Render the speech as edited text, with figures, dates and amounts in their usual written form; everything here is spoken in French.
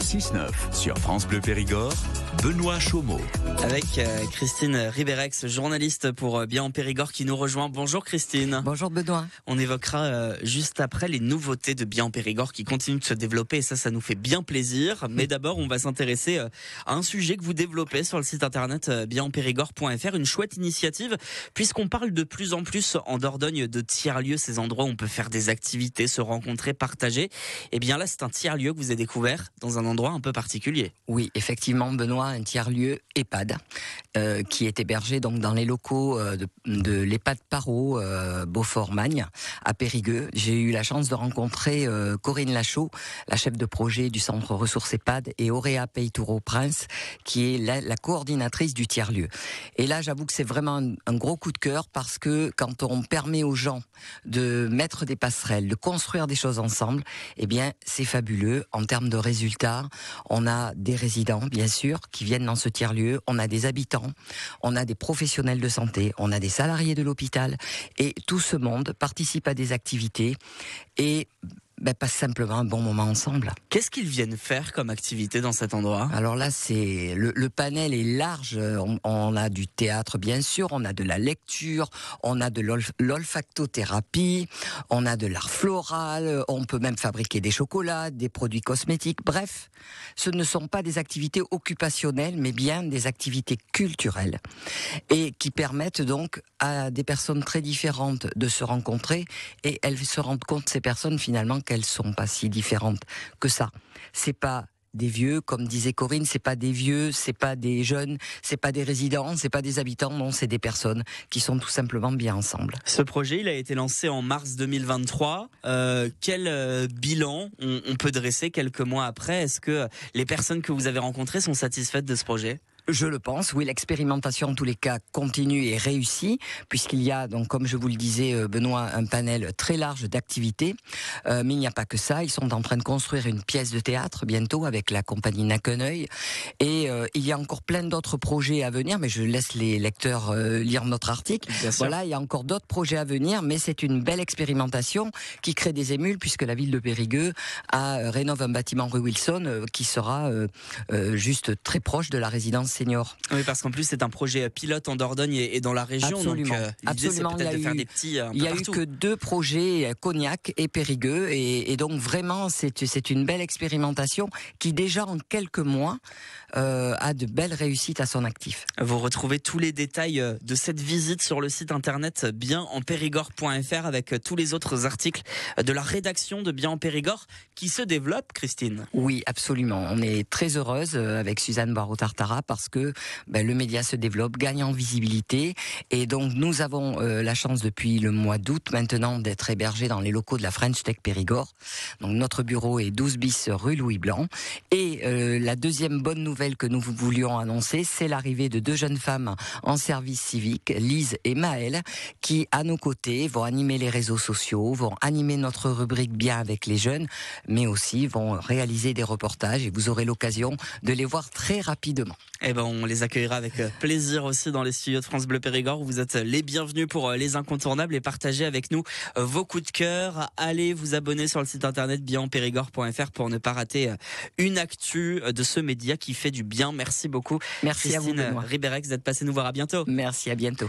6-9 sur France Bleu Périgord, Benoît Chaumeau. Avec Christine Ribérex, journaliste pour Bien en Périgord qui nous rejoint. Bonjour Christine. Bonjour Benoît. On évoquera juste après les nouveautés de Bien en Périgord qui continuent de se développer et ça nous fait bien plaisir. Mais d'abord, on va s'intéresser à un sujet que vous développez sur le site internet bienenpérigord.fr, une chouette initiative puisqu'on parle de plus en plus en Dordogne de tiers-lieux, ces endroits où on peut faire des activités, se rencontrer, partager. Et bien là, c'est un tiers-lieu que vous avez découvert dans un endroit un peu particulier. Oui, effectivement Benoît, un tiers-lieu EHPAD qui est hébergé donc dans les locaux de l'EHPAD Parot Beaufort-Magne à Périgueux. J'ai eu la chance de rencontrer Corinne Lachaud, la chef de projet du centre ressources EHPAD, et Auréa Peytouro-Prince qui est la coordinatrice du tiers-lieu. Et là, j'avoue que c'est vraiment un gros coup de cœur parce que quand on permet aux gens de mettre des passerelles, de construire des choses ensemble, eh bien, c'est fabuleux en termes de résultats. On a des résidents, bien sûr, qui viennent dans ce tiers-lieu. On a des habitants, on a des professionnels de santé, on a des salariés de l'hôpital. Et tout ce monde participe à des activités et passe simplement un bon moment ensemble. Qu'est-ce qu'ils viennent faire comme activité dans cet endroit ? Alors là, c'est le panel est large. On a du théâtre, bien sûr, on a de la lecture, on a de l'olfactothérapie, on a de l'art floral, on peut même fabriquer des chocolats, des produits cosmétiques. Bref, ce ne sont pas des activités occupationnelles, mais bien des activités culturelles et qui permettent donc à des personnes très différentes de se rencontrer et elles se rendent compte, ces personnes, finalement, qu'elles sont pas si différentes que ça. C'est pas des vieux, comme disait Corinne, c'est pas des vieux, c'est pas des jeunes, c'est pas des résidents, c'est pas des habitants, non, c'est des personnes qui sont tout simplement bien ensemble. Ce projet, il a été lancé en mars 2023. Quel bilan on peut dresser quelques mois après ? Est-ce que les personnes que vous avez rencontrées sont satisfaites de ce projet ? Je le pense, oui, l'expérimentation en tous les cas continue et réussit, puisqu'il y a, donc, comme je vous le disais Benoît, un panel très large d'activités, mais il n'y a pas que ça, ils sont en train de construire une pièce de théâtre bientôt avec la compagnie Naqueneuil, et il y a encore plein d'autres projets à venir, mais je laisse les lecteurs lire notre article. Voilà, il y a encore d'autres projets à venir, mais c'est une belle expérimentation qui crée des émules, puisque la ville de Périgueux rénove un bâtiment rue Wilson qui sera juste très proche de la résidence senior. Oui, parce qu'en plus c'est un projet pilote en Dordogne et dans la région. Absolument. Donc l'idée c'est peut-être de faire des petits un peu partout. Il y a eu que 2 projets, Cognac et Périgueux, et donc vraiment c'est une belle expérimentation qui déjà en quelques mois a de belles réussites à son actif. Vous retrouvez tous les détails de cette visite sur le site internet bienenpérigord.fr avec tous les autres articles de la rédaction de Bien en Périgord qui se développe, Christine. Oui, absolument. On est très heureuse avec Suzanne Barrault-Tartara parce que le média se développe, gagne en visibilité, et donc nous avons la chance depuis le mois d'août maintenant d'être hébergés dans les locaux de la French Tech Périgord. Donc notre bureau est 12 bis rue Louis Blanc, et la deuxième bonne nouvelle que nous voulions annoncer, c'est l'arrivée de 2 jeunes femmes en service civique, Lise et Maëlle, qui à nos côtés vont animer les réseaux sociaux, vont animer notre rubrique Bien avec les jeunes, mais aussi vont réaliser des reportages, et vous aurez l'occasion de les voir très rapidement. Eh ben, on les accueillera avec plaisir aussi dans les studios de France Bleu Périgord. Vous êtes les bienvenus pour les incontournables et partager avec nous vos coups de cœur. Allez vous abonner sur le site internet bienenpérigord.fr pour ne pas rater une actu de ce média qui fait du bien. Merci beaucoup. Merci Christine à vous, Benoît. Ribérex d'être passée nous voir. À bientôt. Merci, à bientôt.